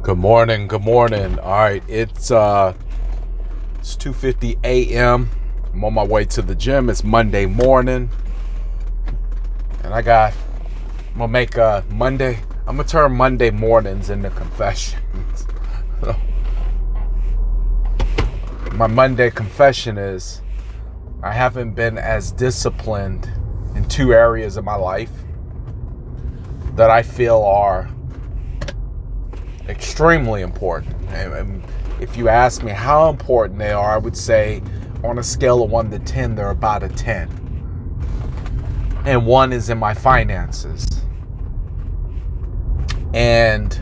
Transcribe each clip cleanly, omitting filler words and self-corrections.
Good morning. Good morning. All right, it's 2:50 a.m. I'm on my way to the gym. It's Monday morning, and I'm gonna turn Monday mornings into confessions. My Monday confession is I haven't been as disciplined in two areas of my life that I feel are extremely important. And if you ask me how important they are, I would say on a scale of 1 to 10, they're about a 10. And one is in my finances. And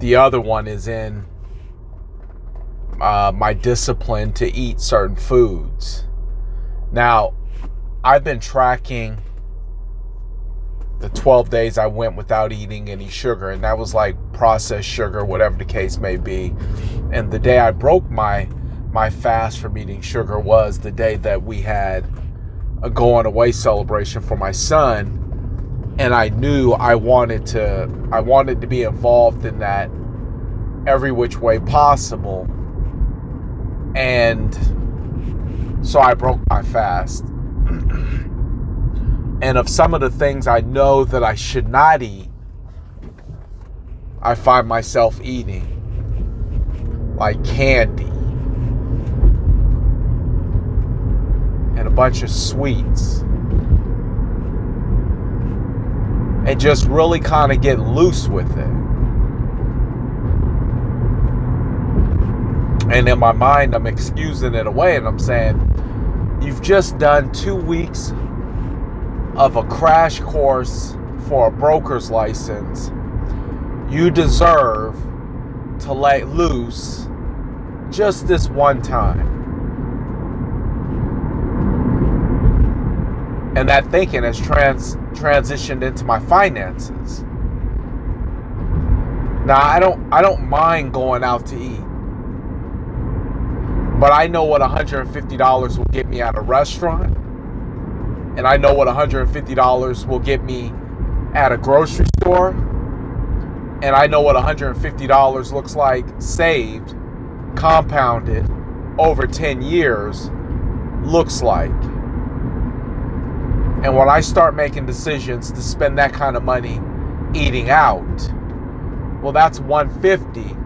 the other one is in my discipline to eat certain foods. Now, I've been tracking the 12 days I went without eating any sugar, and that was like processed sugar, whatever the case may be. And the day I broke my fast from eating sugar was the day that we had a going away celebration for my son, and I knew I wanted to be involved in that every which way possible. And so I broke my fast. And of some of the things I know that I should not eat, I find myself eating, like candy and a bunch of sweets, and just really kind of get loose with it. And in my mind, I'm excusing it away, and I'm saying, you've just done 2 weeks of a crash course for a broker's license. You deserve to let loose just this one time. And that thinking has transitioned into my finances. Now, I don't mind going out to eat, but I know what $150 will get me at a restaurant. And I know what $150 will get me at a grocery store. And I know what $150 looks like saved, compounded over 10 years looks like. And when I start making decisions to spend that kind of money eating out, well, that's $150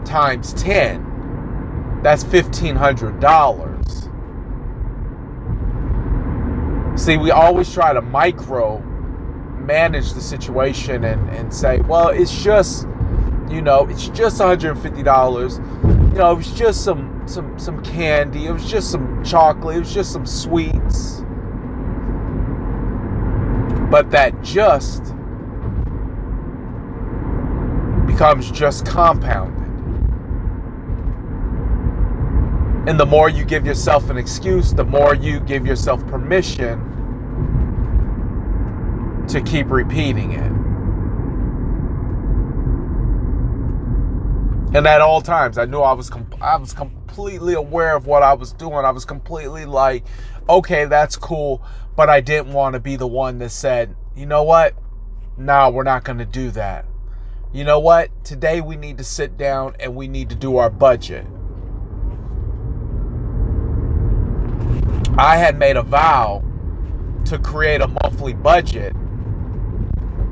times 10. That's $1,500. See, we always try to micro manage the situation and say, well, it's just $150. It was just some candy. It was just some chocolate. It was just some sweets. But that just becomes just compounded. And the more you give yourself an excuse, the more you give yourself permission to keep repeating it. And at all times, I knew I was completely aware of what I was doing. I was completely like, okay, that's cool. But I didn't want to be the one that said, you know what? No, we're not going to do that. You know what? Today we need to sit down and we need to do our budget. I had made a vow to create a monthly budget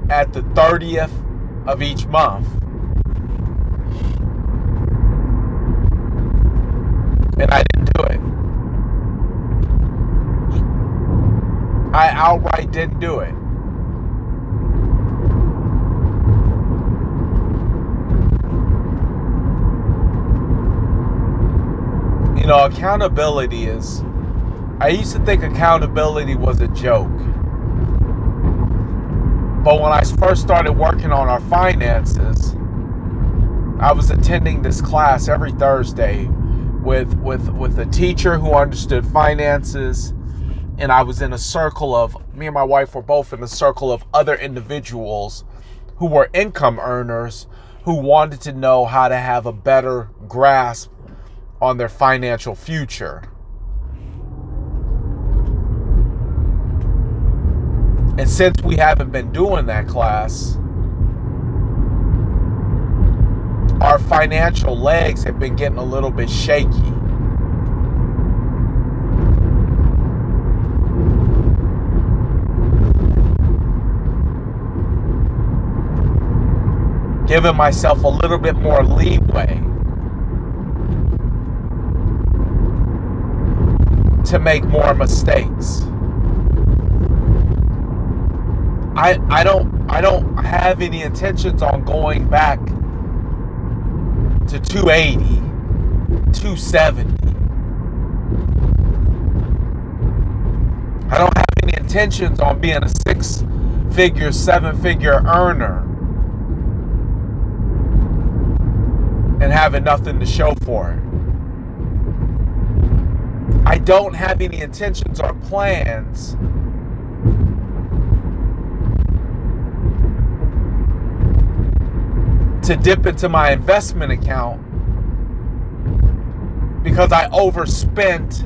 at the 30th of each month. And I didn't do it. I outright didn't do it. Accountability is... I used to think accountability was a joke. But when I first started working on our finances, I was attending this class every Thursday with a teacher who understood finances, and I was in a circle of, me and my wife were both in a circle of other individuals who were income earners who wanted to know how to have a better grasp on their financial future. And since we haven't been doing that class, financial legs have been getting a little bit shaky. Giving myself a little bit more leeway to make more mistakes. I don't have any intentions on going back to 280, 270. I don't have any intentions on being a 6-figure, 7-figure earner and having nothing to show for it. I don't have any intentions or plans to dip into my investment account because I overspent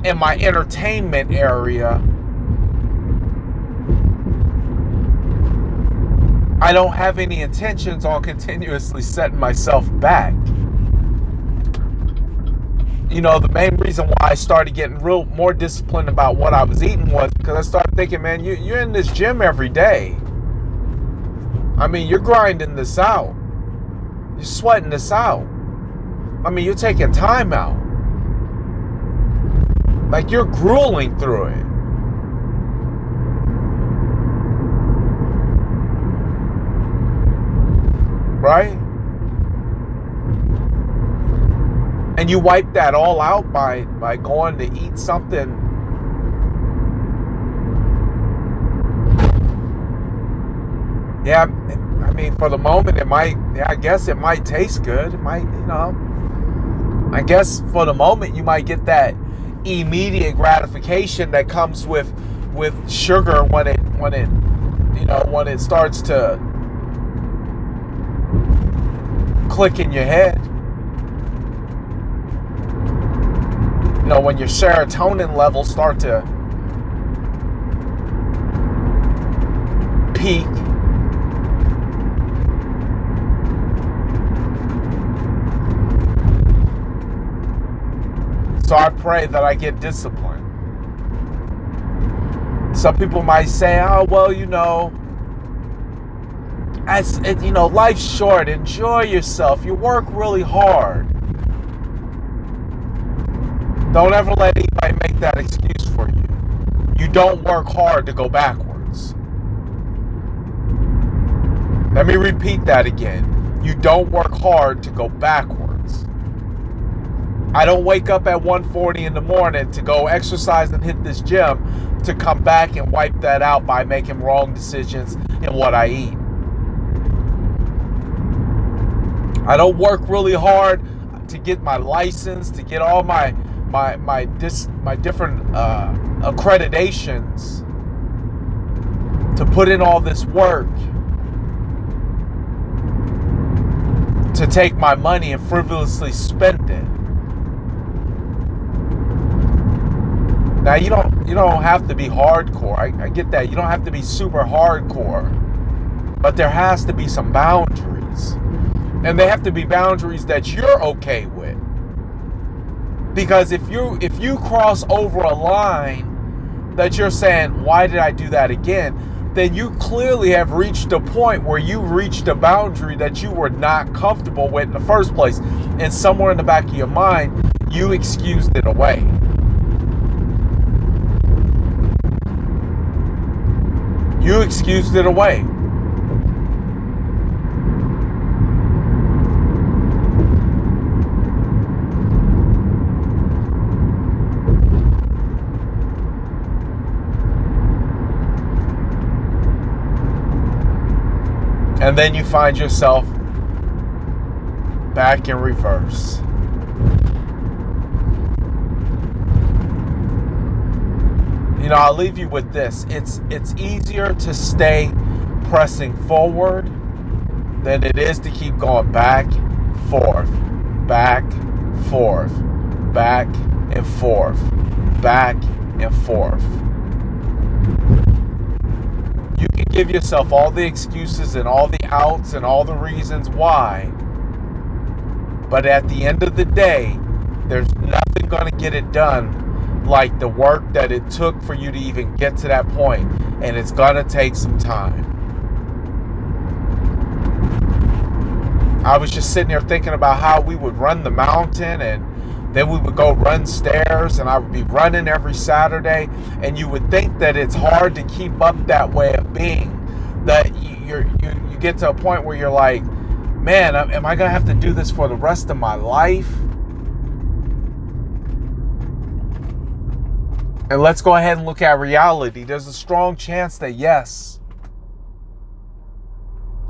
in my entertainment area. I don't have any intentions on continuously setting myself back. You know, the main reason why I started getting more disciplined about what I was eating was because I started thinking, man, you're in this gym every day. I mean, you're grinding this out. You're sweating this out. I mean, you're taking time out. Like, you're grueling through it. Right? And you wipe that all out by going to eat something. Yeah, I mean, for the moment, I guess it might taste good. It might, I guess for the moment, you might get that immediate gratification that comes with sugar when it starts to click in your head. When your serotonin levels start to peak. So I pray that I get disciplined. Some people might say, oh, well, life's short. Enjoy yourself. You work really hard. Don't ever let anybody make that excuse for you. You don't work hard to go backwards. Let me repeat that again. You don't work hard to go backwards. I don't wake up at 1:40 in the morning to go exercise and hit this gym to come back and wipe that out by making wrong decisions in what I eat. I don't work really hard to get my license, to get all my different accreditations, to put in all this work to take my money and frivolously spend it. Now you don't have to be hardcore. I get that. You don't have to be super hardcore, but there has to be some boundaries, and they have to be boundaries that you're okay with. Because if you cross over a line that you're saying, why did I do that again? Then you clearly have reached a point where you reached a boundary that you were not comfortable with in the first place. And somewhere in the back of your mind, you excused it away. You excused it away. And then you find yourself back in reverse. I'll leave you with this. It's easier to stay pressing forward than it is to keep going back, forth, back, forth, back, and forth, back, and forth. You can give yourself all the excuses and all the outs and all the reasons why, But at the end of the day, there's nothing going to get it done like the work that it took for you to even get to that point. And it's going to take some time. I was just sitting there thinking about how we would run the mountain, and then we would go run stairs, and I would be running every Saturday. And you would think that it's hard to keep up that way of being, that you get to a point where you're like, man, am I going to have to do this for the rest of my life? And let's go ahead and look at reality. There's a strong chance that yes,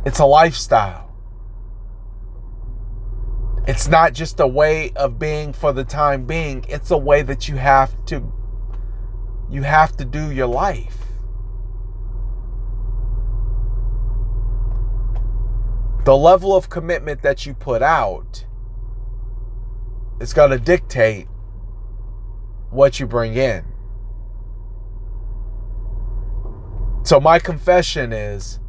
it's a lifestyle. It's not just a way of being for the time being. It's a way that you have to do your life. The level of commitment that you put out is going to dictate what you bring in. So my confession is,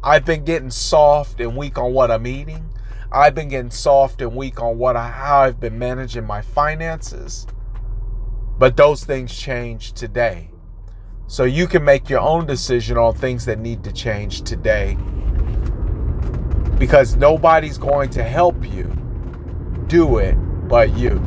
I've been getting soft and weak on what I'm eating. I've been getting soft and weak on how I've been managing my finances. But those things change today. So you can make your own decision on things that need to change today. Because nobody's going to help you do it but you.